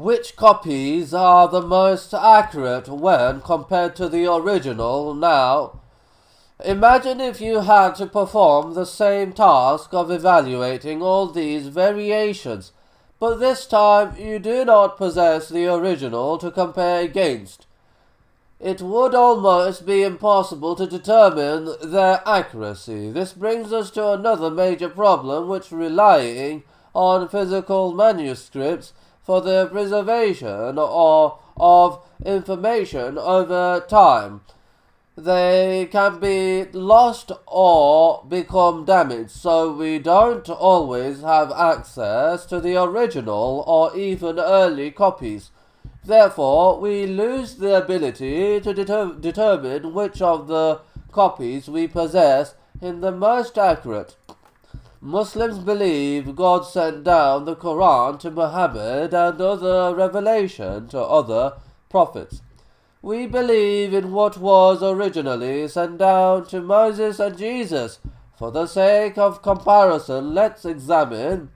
Which copies are the most accurate when compared to the original? Now, imagine if you had to perform the same task of evaluating all these variations, but this time you do not possess the original to compare against. It would almost be impossible to determine their accuracy. This brings us to another major problem, which relying on physical manuscripts for the preservation of information over time. They can be lost or become damaged, so we don't always have access to the original or even early copies. Therefore, we lose the ability to determine which of the copies we possess is the most accurate. Muslims believe God sent down the Quran to Muhammad and other revelation to other prophets. We believe in what was originally sent down to Moses and Jesus. For the sake of comparison, let's examine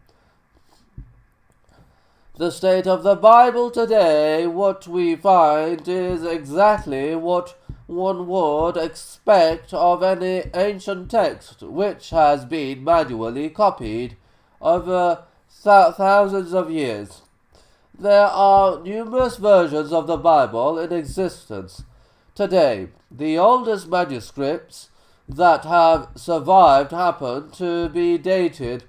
the state of the Bible today. What we find is exactly what one would expect of any ancient text which has been manually copied over thousands of years. There are numerous versions of the Bible in existence today. The oldest manuscripts that have survived happen to be dated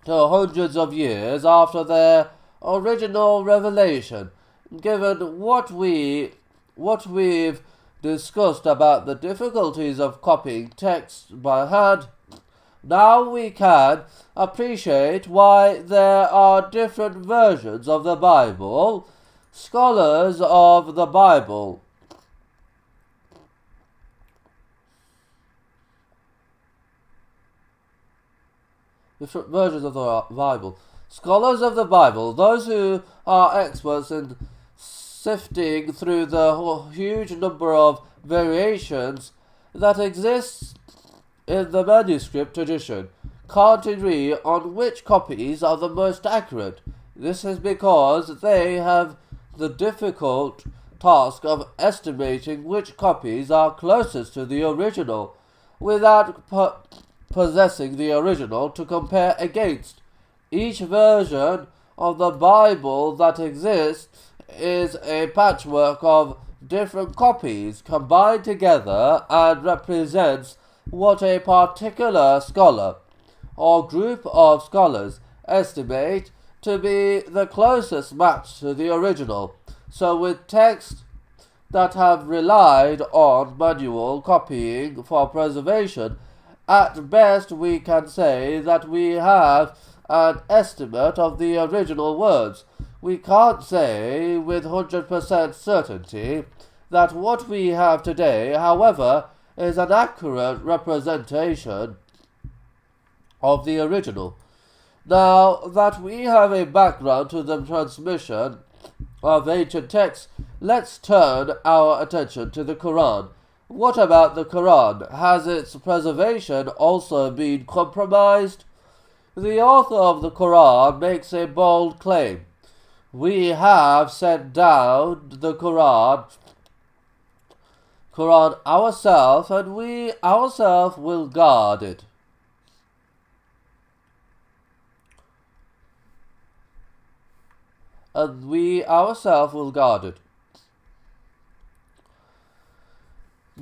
to hundreds of years after their original revelation. Given what we've discussed about the difficulties of copying text by hand, now we can appreciate why there are different versions of the Bible. Scholars of the Bible different versions of the Bible. Scholars of the Bible, those who are experts in sifting through the huge number of variations that exist in the manuscript tradition, can't agree on which copies are the most accurate. This is because they have the difficult task of estimating which copies are closest to the original without possessing the original to compare against. Each version of the Bible that exists is a patchwork of different copies combined together and represents what a particular scholar or group of scholars estimate to be the closest match to the original. So with texts that have relied on manual copying for preservation, at best we can say that we have an estimate of the original words. We can't say with 100% certainty that what we have today, however, is an accurate representation of the original. Now that we have a background to the transmission of ancient texts, let's turn our attention to the Quran. What about the Quran? Has its preservation also been compromised? The author of the Quran makes a bold claim. We have sent down the Quran ourselves, and we ourselves will guard it. And we ourselves will guard it.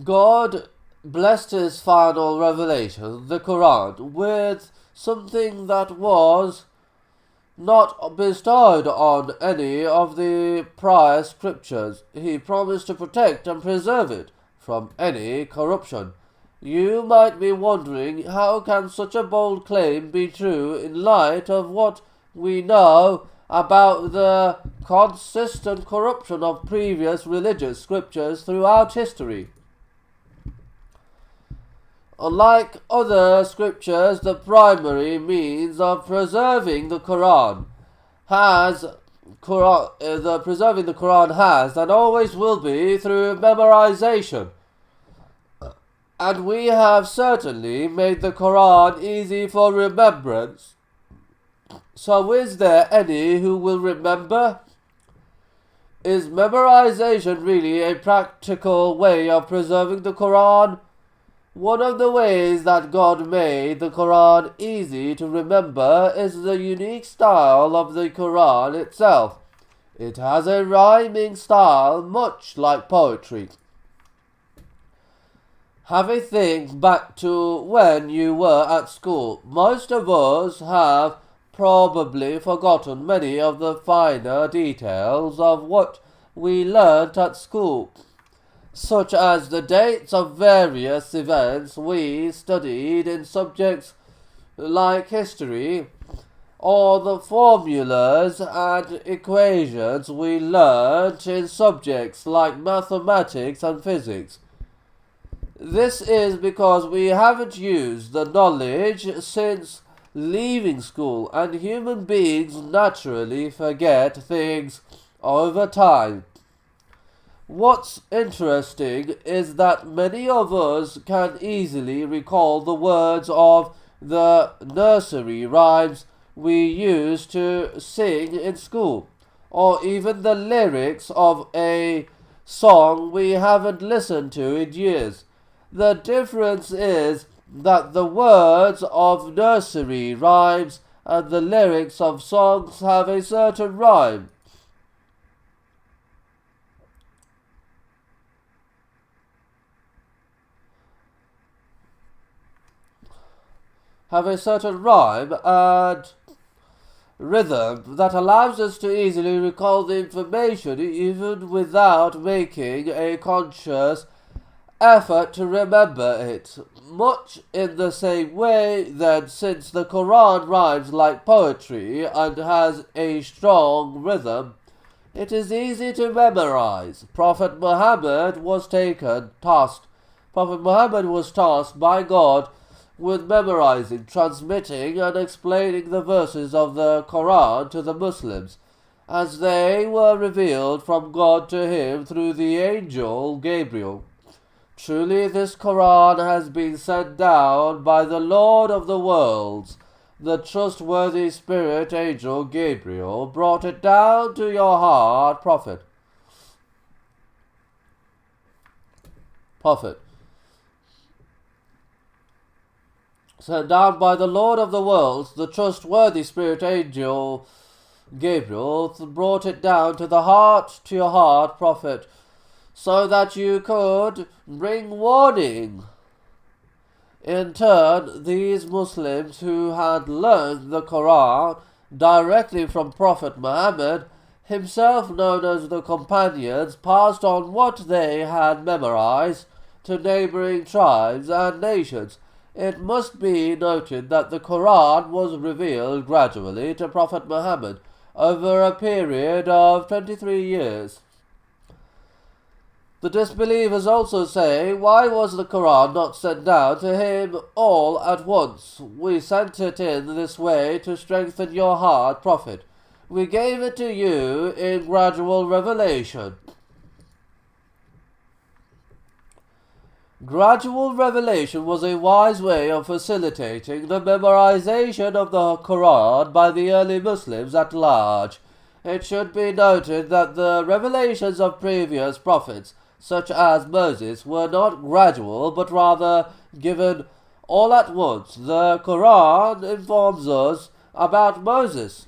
God blessed his final revelation, the Quran, with something that was not bestowed on any of the prior scriptures. He promised to protect and preserve it from any corruption. You might be wondering, how can such a bold claim be true in light of what we know about the consistent corruption of previous religious scriptures throughout history? Unlike other scriptures, the primary means of preserving the Quran has and always will be through memorization. And we have certainly made the Quran easy for remembrance So is there any who will remember? Is memorization really a practical way of preserving the Quran? One of the ways that God made the Quran easy to remember is the unique style of the Quran itself. It has a rhyming style much like poetry. Have a think back to when you were at school. Most of us have probably forgotten many of the finer details of what we learnt at school, such as the dates of various events we studied in subjects like history, or the formulas and equations we learnt in subjects like mathematics and physics. This is because we haven't used the knowledge since leaving school, and human beings naturally forget things over time. What's interesting is that many of us can easily recall the words of the nursery rhymes we used to sing in school, or even the lyrics of a song we haven't listened to in years. The difference is that the words of nursery rhymes and the lyrics of songs have a certain rhyme. And rhythm that allows us to easily recall the information even without making a conscious effort to remember it. Much in the same way, then, since the Quran rhymes like poetry and has a strong rhythm, it is easy to memorize. Prophet Muhammad was tasked by God with memorizing, transmitting, and explaining the verses of the Quran to the Muslims, as they were revealed from God to him through the angel Gabriel. Truly this Quran has been sent down by the Lord of the worlds. The trustworthy spirit angel Gabriel brought it down to your heart, Prophet. Sent down by the Lord of the worlds, the trustworthy spirit angel Gabriel brought it down to your heart, Prophet, so that you could bring warning. In turn, these Muslims who had learned the Quran directly from Prophet Muhammad, himself known as the companions, passed on what they had memorized to neighboring tribes and nations. It must be noted that the Quran was revealed gradually to Prophet Muhammad over a period of 23 years. The disbelievers also say, why was the Quran not sent down to him all at once? We sent it in this way to strengthen your heart, Prophet. We gave it to you in gradual revelation. Gradual revelation was a wise way of facilitating the memorization of the Quran by the early Muslims at large. It should be noted that the revelations of previous prophets, such as Moses, were not gradual, but rather given all at once. The Quran informs us about Moses,